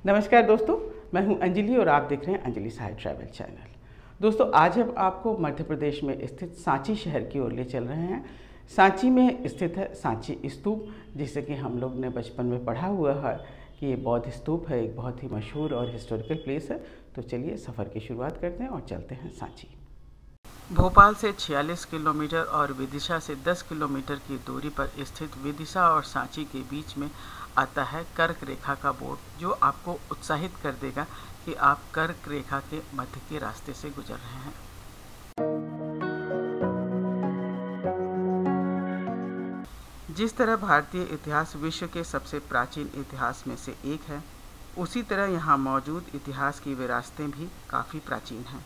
नमस्कार दोस्तों, मैं हूं अंजलि और आप देख रहे हैं अंजलि साइड ट्रैवल चैनल। दोस्तों, आज हम आपको मध्य प्रदेश में स्थित सांची शहर की ओर ले चल रहे हैं। सांची में स्थित है सांची स्तूप, जिसे कि हम लोग ने बचपन में पढ़ा हुआ है कि ये बौद्ध स्तूप है, एक बहुत ही मशहूर और हिस्टोरिकल प्लेस है। तो चलिए सफ़र की शुरुआत करते हैं और चलते हैं सांची। भोपाल से 46 किलोमीटर और विदिशा से 10 किलोमीटर की दूरी पर स्थित विदिशा और सांची के बीच में आता है कर्क रेखा का बोर्ड, जो आपको उत्साहित कर देगा कि आप कर्क रेखा के मध्य के रास्ते से गुजर रहे हैं। जिस तरह भारतीय इतिहास विश्व के सबसे प्राचीन इतिहास में से एक है, उसी तरह यहाँ मौजूद इतिहास की विरासतें भी काफ़ी प्राचीन हैं।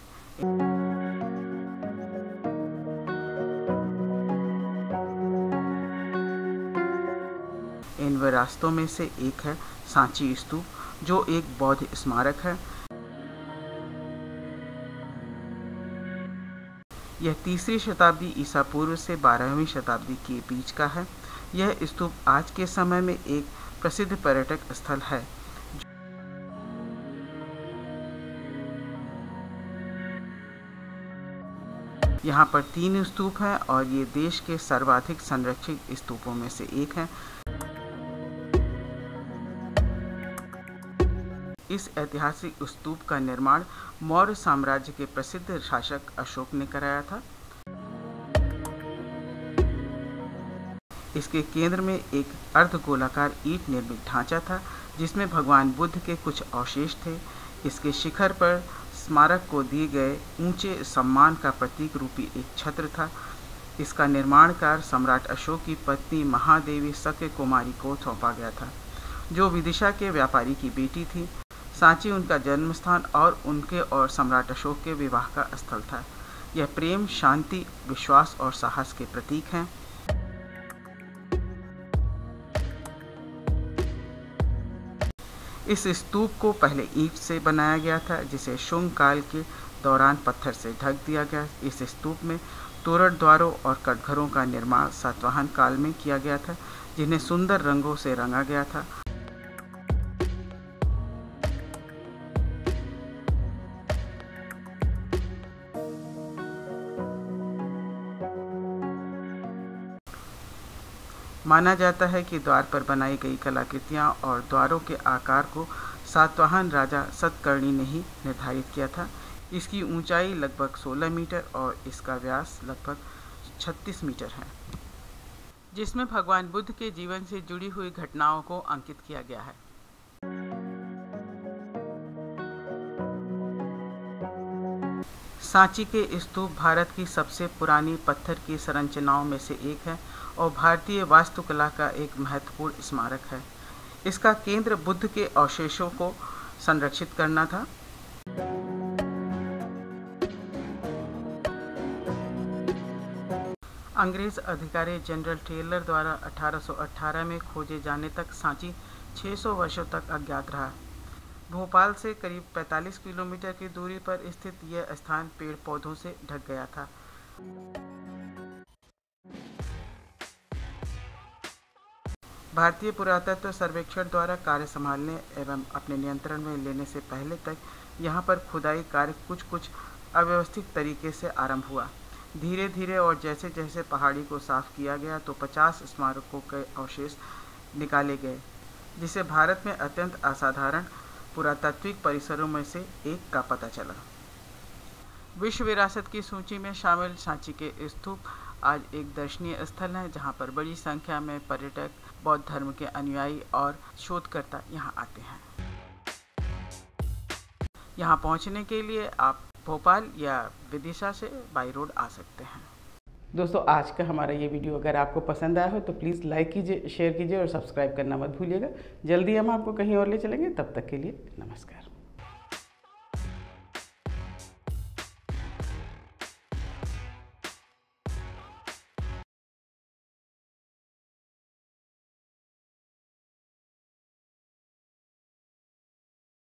इन विरासतों में से एक है सांची स्तूप, जो एक बौद्ध स्मारक है। यह 3री शताब्दी ईसा पूर्व से 12वीं शताब्दी के बीच का है। यह स्तूप आज के समय में एक प्रसिद्ध पर्यटक स्थल है। यहाँ पर 3 स्तूप हैं और ये देश के सर्वाधिक संरक्षित स्तूपों में से एक हैं। इस ऐतिहासिक स्तूप का निर्माण मौर्य साम्राज्य के प्रसिद्ध शासक अशोक ने कराया था। इसके केंद्र में एक अर्धगोलाकार ईंट निर्मित ढांचा था, जिसमें भगवान बुद्ध के कुछ अवशेष थे। इसके शिखर पर स्मारक को दिए गए ऊंचे सम्मान का प्रतीक रूपी एक छत्र था। इसका निर्माण कार्य सम्राट अशोक की पत्नी महादेवी शक्य कुमारी को सौंपा गया था, जो विदिशा के व्यापारी की बेटी थी। सांची उनका जन्म स्थान और उनके और सम्राट अशोक के विवाह का स्थल था। यह प्रेम, शांति, विश्वास और साहस के प्रतीक हैं। इस स्तूप को पहले ईंट से बनाया गया था, जिसे शुंग काल के दौरान पत्थर से ढक दिया गया। इस स्तूप में तोरण द्वारों और कटघरों का निर्माण सातवाहन काल में किया गया था, जिन्हें सुंदर रंगों से रंगा गया था। माना जाता है कि द्वार पर बनाई गई कलाकृतियाँ और द्वारों के आकार को सातवाहन राजा सतकर्णी ने ही निर्धारित किया था। इसकी ऊंचाई लगभग 16 मीटर और इसका व्यास लगभग 36 मीटर है, जिसमें भगवान बुद्ध के जीवन से जुड़ी हुई घटनाओं को अंकित किया गया है। सांची के स्तूप भारत की सबसे पुरानी पत्थर की संरचनाओं में से एक है और भारतीय वास्तुकला का एक महत्वपूर्ण स्मारक है। इसका केंद्र बुद्ध के अवशेषों को संरक्षित करना था। अंग्रेज अधिकारी जनरल टेलर द्वारा 1818 में खोजे जाने तक सांची 600 वर्षों तक अज्ञात रहा। भोपाल से करीब 45 किलोमीटर की दूरी पर स्थित यह स्थान पेड़ पौधों से ढक गया था। भारतीय पुरातत्व सर्वेक्षण द्वारा कार्य संभालने एवं अपने नियंत्रण में लेने से पहले तक यहाँ पर खुदाई कार्य कुछ अव्यवस्थित तरीके से आरंभ हुआ। धीरे धीरे और जैसे जैसे पहाड़ी को साफ किया गया तो 50 स्मारकों के अवशेष निकाले गए, जिसे भारत में अत्यंत असाधारण पुरातात्विक परिसरों में से एक का पता चला। विश्व विरासत की सूची में शामिल सांची के स्तूप आज एक दर्शनीय स्थल है, जहां पर बड़ी संख्या में पर्यटक, बौद्ध धर्म के अनुयायी और शोधकर्ता यहां आते हैं। यहां पहुंचने के लिए आप भोपाल या विदिशा से बाई रोड आ सकते हैं। दोस्तों, आज का हमारा ये वीडियो अगर आपको पसंद आया हो तो प्लीज़ लाइक कीजिए, शेयर कीजिए और सब्सक्राइब करना मत भूलिएगा। जल्दी हम आपको कहीं और ले चलेंगे, तब तक के लिए नमस्कार।